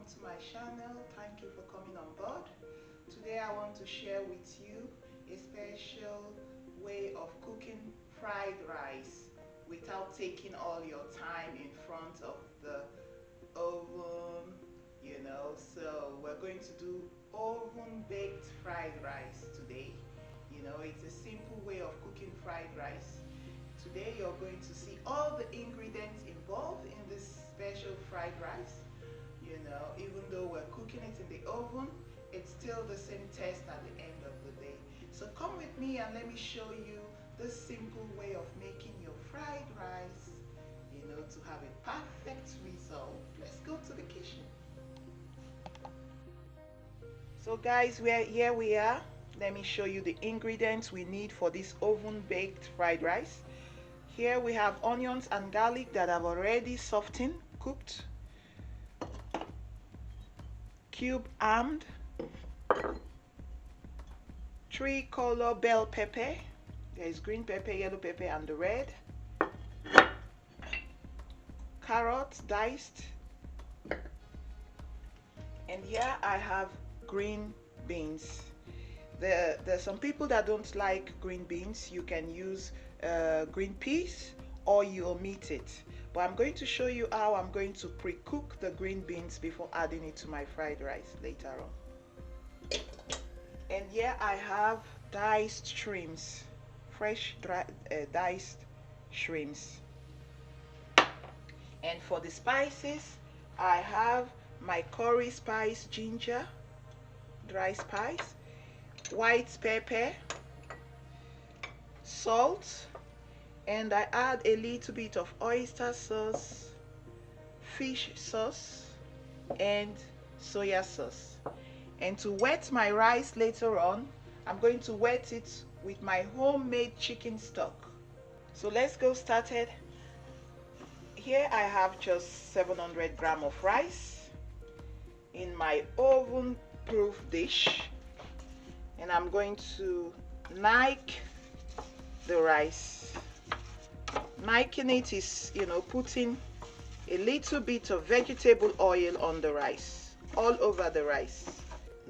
to my channel. Thank you for coming on board. Today I want to share with you a special way of cooking fried rice without taking all your time in front of the oven, so we're going to do oven baked fried rice today. It's a simple way of cooking fried rice. Today you're going to see all the ingredients involved in this special fried rice. Even though we're cooking it in the oven, it's still the same taste at the end of the day. So come with me and let me show you the simple way of making your fried rice, to have a perfect result. Let's go to the kitchen. So guys, here we are. Let me show you the ingredients we need for this oven baked fried rice. Here we have onions and garlic that have already softened, cooked, cube armed, 3 color bell pepper. There is green pepper, yellow pepper, and the red. Carrots diced. And here I have green beans. There's some people that don't like green beans. You can use green peas or you omit it. But I'm going to show you how I'm going to pre-cook the green beans before adding it to my fried rice later on. And here I have diced shrimps, fresh diced shrimps. And for the spices, I have my curry spice ginger, dry spice, white pepper, salt, and I add a little bit of oyster sauce, fish sauce, and soya sauce. And to wet my rice later on, I'm going to wet it with my homemade chicken stock. So let's go started. Here I have just 700 grams of rice in my oven proof dish, and I'm going to knick the rice. Knicking it is, putting a little bit of vegetable oil on the rice, all over the rice.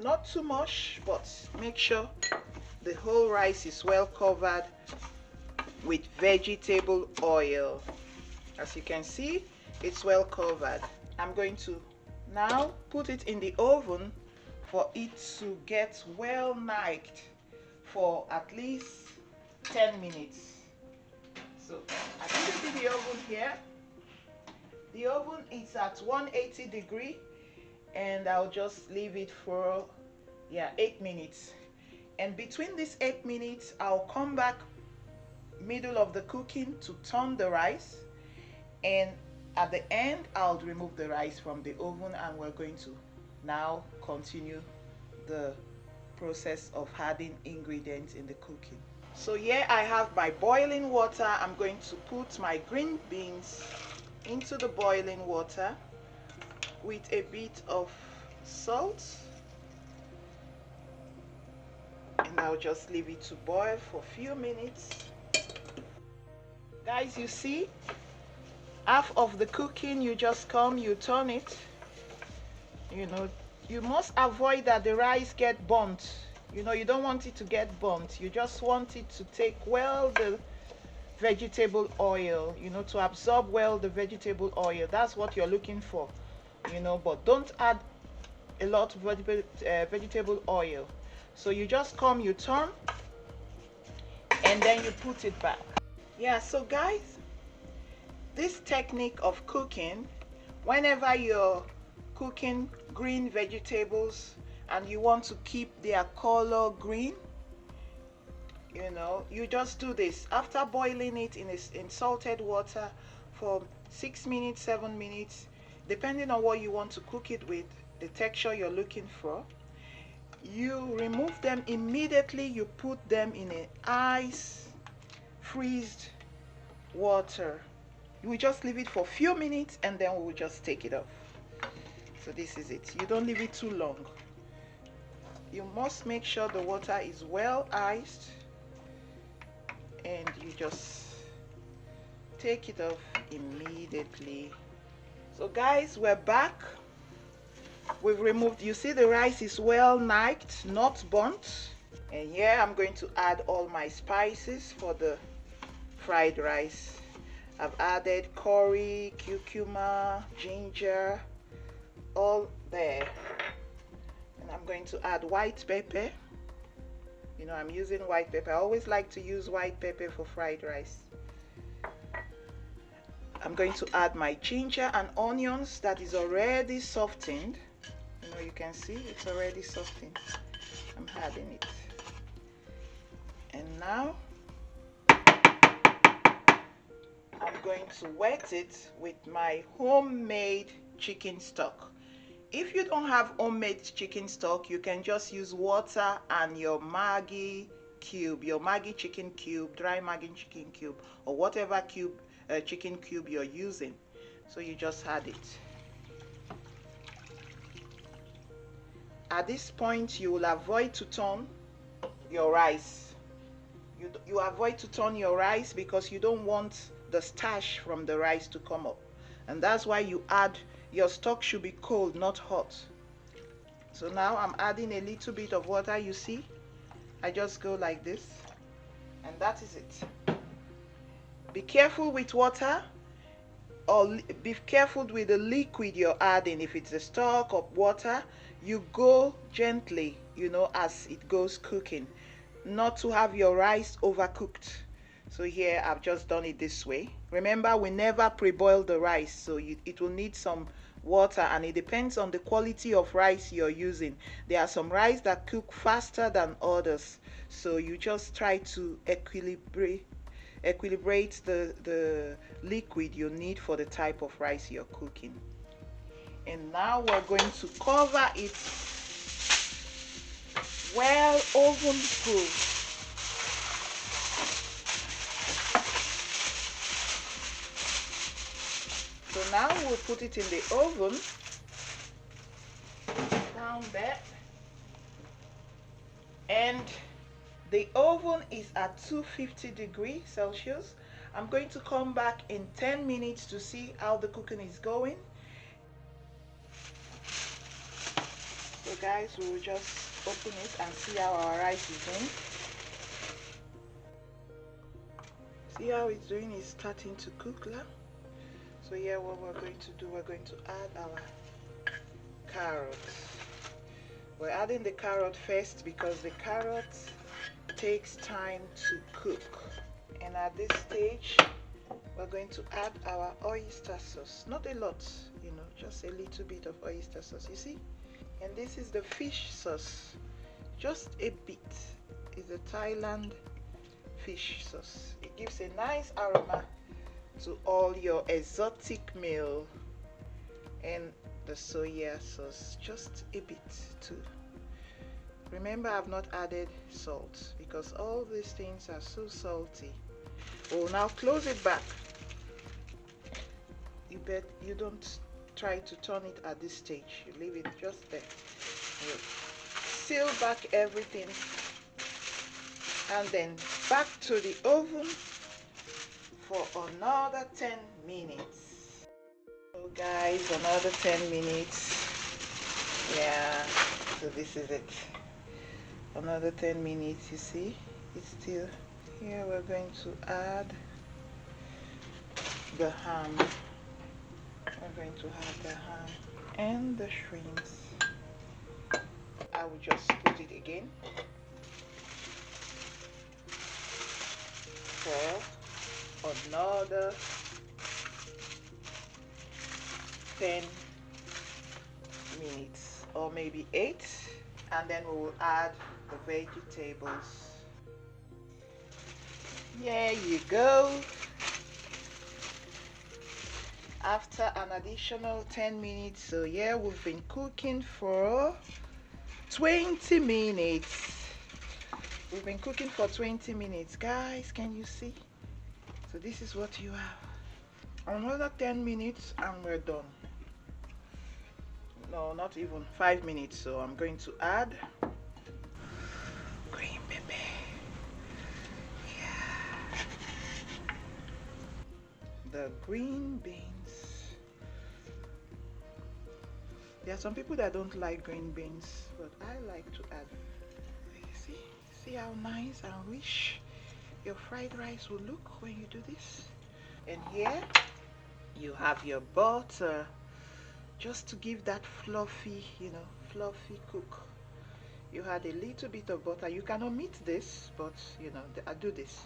Not too much, but make sure the whole rice is well covered with vegetable oil. As you can see, it's well covered. I'm going to now put it in the oven for it to get well nicked for at least 10 minutes. So I put it in the oven here. The oven is at 180 degrees, and I'll just leave it for 8 minutes. And between these 8 minutes, I'll come back middle of the cooking to turn the rice, and at the end I'll remove the rice from the oven, and we're going to now continue the process of adding ingredients in the cooking. So here I have my boiling water. I'm going to put my green beans into the boiling water with a bit of salt, and I'll just leave it to boil for a few minutes. Guys, you see, half of the cooking, you just come, you turn it. You must avoid that the rice get burnt. You don't want it to get burnt. You just want it to take well the vegetable oil, to absorb well the vegetable oil. That's what you're looking for, but don't add a lot of vegetable oil. So you just come, you turn, and then you put it back. So guys, this technique of cooking, whenever you're cooking green vegetables and you want to keep their color green, you just do this. After boiling it in salted water for 6 minutes, 7 minutes, depending on what you want to cook it with, the texture you're looking for, you remove them immediately. You put them in an ice freezed water. You will just leave it for a few minutes, and then we will just take it off. So this is it. You don't leave it too long. You must make sure the water is well iced, and you just take it off immediately. So guys, we're back. we've removed, you see the rice is well niked, not burnt. And here I'm going to add all my spices for the fried rice. I've added curry, curcuma, ginger, all there. And I'm going to add white pepper. You know, I'm using white pepper. I always like to use white pepper for fried rice. I'm going to add my ginger and onions that is already softened. You know, you can see it's already softened. I'm adding it. And now I'm going to wet it with my homemade chicken stock. If you don't have homemade chicken stock, you can just use water and your Maggi cube, your Maggi chicken cube, dry Maggi chicken cube, or whatever cube, chicken cube you're using. So you just add it. At this point, you will avoid to turn your rice. You avoid to turn your rice because you don't want the starch from the rice to come up. And that's why you add, your stock should be cold, not hot. So now I'm adding a little bit of water, you see. I just go like this. And that is it. Be careful with water, or be careful with the liquid you're adding. If it's a stock or water, you go gently, you know, as it goes cooking, not to have your rice overcooked. So here I've just done it this way. Remember, we never pre-boil the rice, so it will need some water, and it depends on the quality of rice you're using. There are some rice that cook faster than others, so you just try to equilibrate the liquid you need for the type of rice you're cooking. And now we're going to cover it well oven proof. So now we'll put it in the oven down there, and the oven is at 250 degrees Celsius. I'm going to come back in 10 minutes to see how the cooking is going. So guys, we will just open it and see how our rice is doing. See how it's doing? It's starting to cook now. So here what we're going to do, we're going to add our carrots. We're adding the carrot first because the carrot takes time to cook. And at this stage, we're going to add our oyster sauce. Not a lot, you know, just a little bit of oyster sauce, you see? And this is the fish sauce, just a bit. It's a Thailand fish sauce. It gives a nice aroma to all your exotic meal. And the soya sauce, just a bit too. Remember, I've not added salt because all these things are so salty. Oh, now close it back. You don't try to turn it at this stage. You leave it just there. You seal back everything, and then back to the oven for another 10 minutes. So guys, another 10 minutes. Yeah, so this is it. Another 10 minutes, you see, it's still here. We're going to add the ham. We're going to add the ham and the shrimps. I will just put it again for another 10 minutes or maybe 8, and then we will add the vegetables. There you go. After an additional 10 minutes, so yeah, we've been cooking for 20 minutes. We've been cooking for 20 minutes, guys. Can you see? So this is what you have. Another 10 minutes and we're done. No, not even 5 minutes. So I'm going to add green pepper. Yeah. The green beans. There are some people that don't like green beans, but I like to add. See, see how nice and rich your fried rice will look when you do this. And here you have your butter, just to give that fluffy, fluffy cook. You add a little bit of butter. You can omit this, but I do this.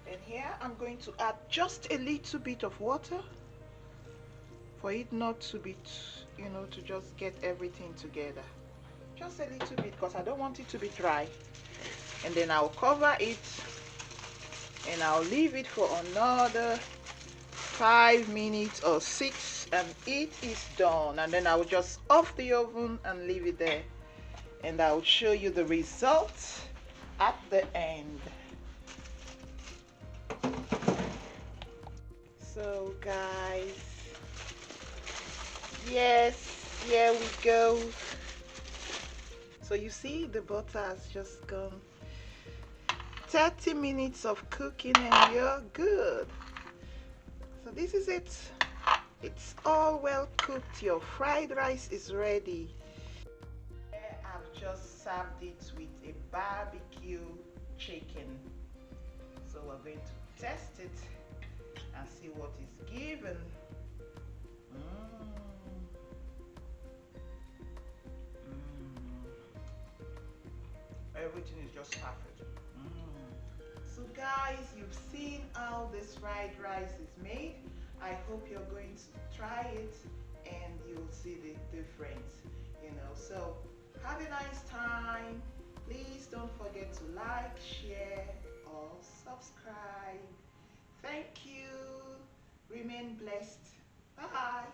And here I'm going to add just a little bit of water for it not to be, to just get everything together. Just a little bit because I don't want it to be dry. And then I'll cover it and I'll leave it for another 5 minutes or 6 and it is done. And then I'll just off the oven and leave it there. And I'll show you the result at the end. So guys, yes, here we go. So you see the butter has just gone 30 minutes of cooking and you're good. So this is it. It's all well cooked. Your fried rice is ready. I've just served it with a barbecue chicken. So we're going to test it and see what is given. Everything is just perfect. So guys, you've seen how this fried rice is made. I hope you're going to try it and you'll see the difference. So have a nice time. Please don't forget to like, share or subscribe. Thank you. Remain blessed. Bye.